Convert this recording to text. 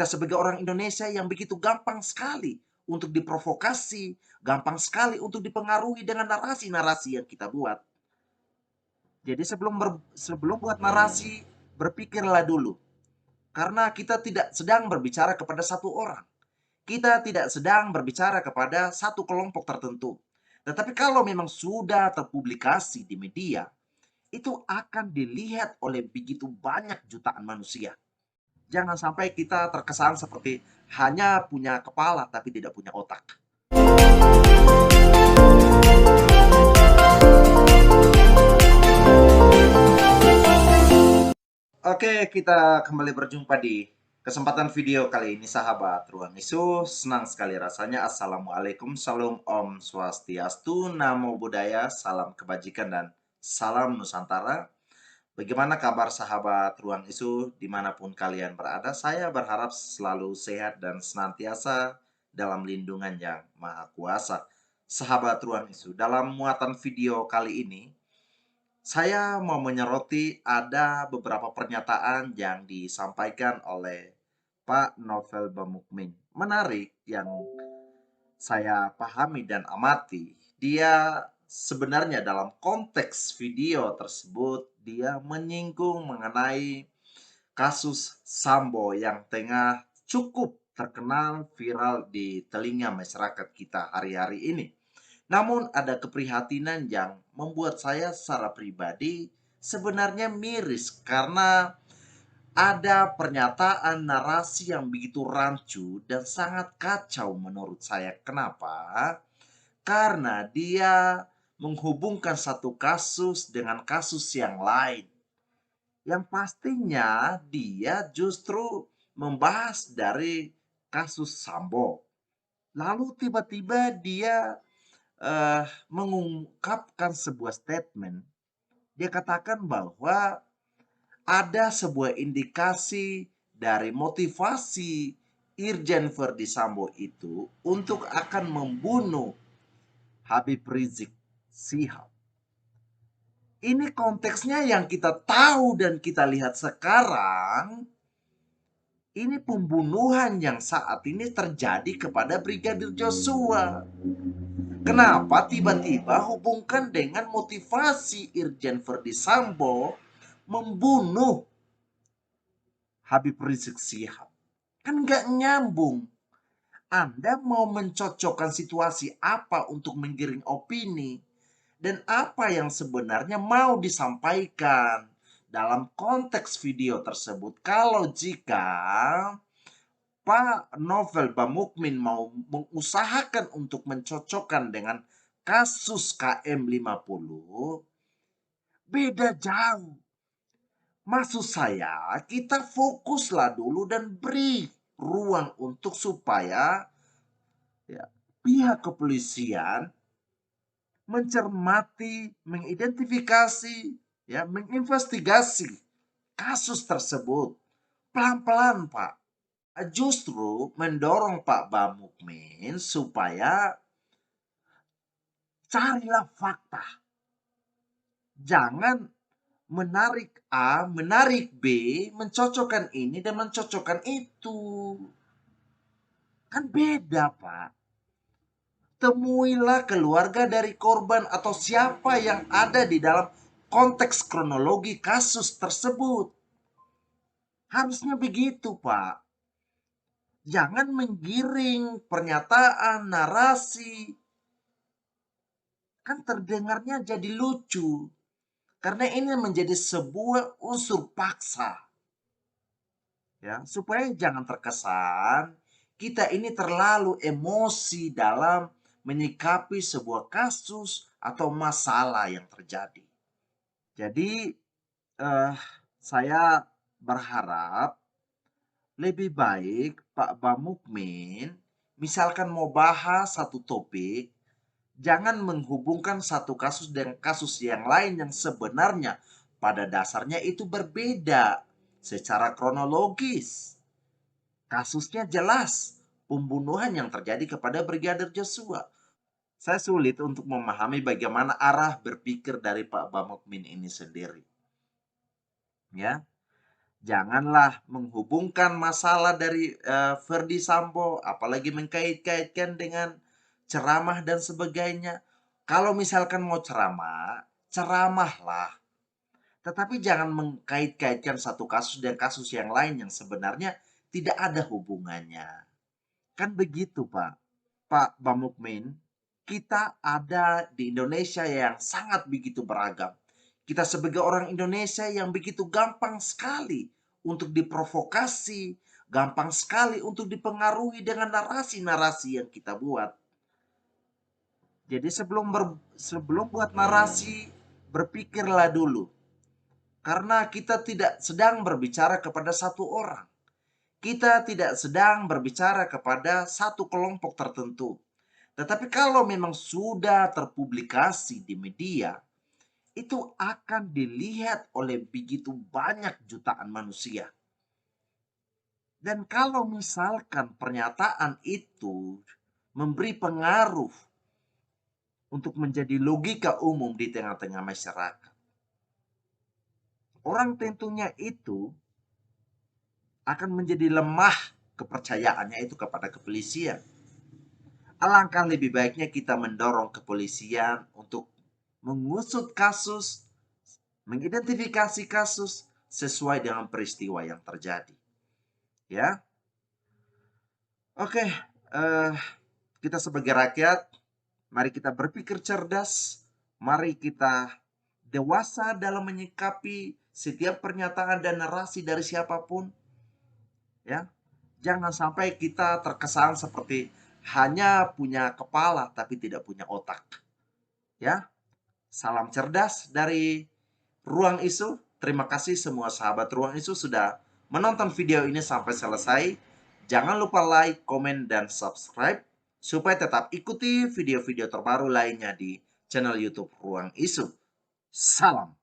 Kita sebagai orang Indonesia yang begitu gampang sekali untuk diprovokasi, gampang sekali untuk dipengaruhi dengan narasi-narasi yang kita buat. Jadi sebelum buat narasi, berpikirlah dulu. Karena kita tidak sedang berbicara kepada satu orang. Kita tidak sedang berbicara kepada satu kelompok tertentu. Tetapi kalau memang sudah terpublikasi di media, itu akan dilihat oleh begitu banyak jutaan manusia. Jangan sampai kita terkesan seperti hanya punya kepala tapi tidak punya otak. Oke, kita kembali berjumpa di kesempatan video kali ini, sahabat Ruang Isu. Senang sekali rasanya. Assalamualaikum, Salam, Om Swastiastu, Namo Buddhaya, salam kebajikan dan salam Nusantara. Bagaimana kabar sahabat Ruang Isu dimanapun kalian berada? Saya berharap selalu sehat dan senantiasa dalam lindungan yang maha kuasa. Sahabat Ruang Isu, dalam muatan video kali ini, saya mau menyoroti ada beberapa pernyataan yang disampaikan oleh Pak Novel Bamukmin. Menarik yang saya pahami dan amati. Dia sebenarnya dalam konteks video tersebut, dia menyinggung mengenai kasus Sambo yang tengah cukup terkenal viral di telinga masyarakat kita hari-hari ini. Namun ada keprihatinan yang membuat saya secara pribadi sebenarnya miris karena ada pernyataan narasi yang begitu rancu dan sangat kacau menurut saya. Kenapa? Karena dia menghubungkan satu kasus dengan kasus yang lain. Yang pastinya dia justru membahas dari kasus Sambo. Lalu tiba-tiba dia mengungkapkan sebuah statement. Dia katakan bahwa ada sebuah indikasi dari motivasi Irjen Verdi Sambo itu untuk akan membunuh Habib Rizik Sihab. Ini konteksnya yang kita tahu dan kita lihat sekarang. Ini pembunuhan yang saat ini terjadi kepada Brigadir Joshua. Kenapa tiba-tiba hubungkan dengan motivasi Irjen Verdi Sambo membunuh Habib Rizik Sihab? Kan nggak nyambung. Anda mau mencocokkan situasi apa untuk menggiring opini? Dan apa yang sebenarnya mau disampaikan dalam konteks video tersebut? Kalau jika Pak Novel Bamukmin mau mengusahakan untuk mencocokkan dengan kasus KM50, beda jauh. Maksud saya, kita fokuslah dulu dan beri ruang untuk supaya ya, pihak kepolisian mencermati, mengidentifikasi, ya, menginvestigasi kasus tersebut. Pelan-pelan, Pak. Justru mendorong Pak Bamukmin supaya carilah fakta. Jangan menarik A, menarik B, mencocokkan ini dan mencocokkan itu. Kan beda, Pak. Temuilah keluarga dari korban atau siapa yang ada di dalam konteks kronologi kasus tersebut. Harusnya begitu, Pak. Jangan menggiring pernyataan, narasi. Kan terdengarnya jadi lucu. Karena ini menjadi sebuah unsur paksa. Ya, supaya jangan terkesan kita ini terlalu emosi dalam menyikapi sebuah kasus atau masalah yang terjadi. Jadi saya berharap lebih baik Pak Bamukmin misalkan mau bahas satu topik, jangan menghubungkan satu kasus dengan kasus yang lain yang sebenarnya pada dasarnya itu berbeda secara kronologis. Kasusnya jelas, pembunuhan yang terjadi kepada Brigadir Joshua. Saya sulit untuk memahami bagaimana arah berpikir dari Pak Bamukmin ini sendiri. Ya. Janganlah menghubungkan masalah dari Verdi Sambo, apalagi mengkait-kaitkan dengan ceramah dan sebagainya. Kalau misalkan mau ceramah, ceramahlah. Tetapi jangan mengkait-kaitkan satu kasus dengan kasus yang lain yang sebenarnya tidak ada hubungannya. Kan begitu, Pak. Pak Bamukmin, kita ada di Indonesia yang sangat begitu beragam. Kita sebagai orang Indonesia yang begitu gampang sekali untuk diprovokasi, gampang sekali untuk dipengaruhi dengan narasi-narasi yang kita buat. Jadi sebelum buat narasi, berpikirlah dulu. Karena kita tidak sedang berbicara kepada satu orang. Kita tidak sedang berbicara kepada satu kelompok tertentu. Tetapi kalau memang sudah terpublikasi di media, itu akan dilihat oleh begitu banyak jutaan manusia. Dan kalau misalkan pernyataan itu memberi pengaruh untuk menjadi logika umum di tengah-tengah masyarakat, orang tentunya itu akan menjadi lemah kepercayaannya itu kepada kepolisian. Alangkah lebih baiknya kita mendorong kepolisian untuk mengusut kasus, mengidentifikasi kasus sesuai dengan peristiwa yang terjadi. Ya, oke. eh, kita sebagai rakyat, mari kita berpikir cerdas, mari kita dewasa dalam menyikapi setiap pernyataan dan narasi dari siapapun. Ya, jangan sampai kita terkesan seperti hanya punya kepala tapi tidak punya otak. Ya, salam cerdas dari Ruang Isu. Terima kasih semua sahabat Ruang Isu sudah menonton video ini sampai selesai. Jangan lupa like, komen, dan subscribe supaya tetap ikuti video-video terbaru lainnya di channel YouTube Ruang Isu. Salam.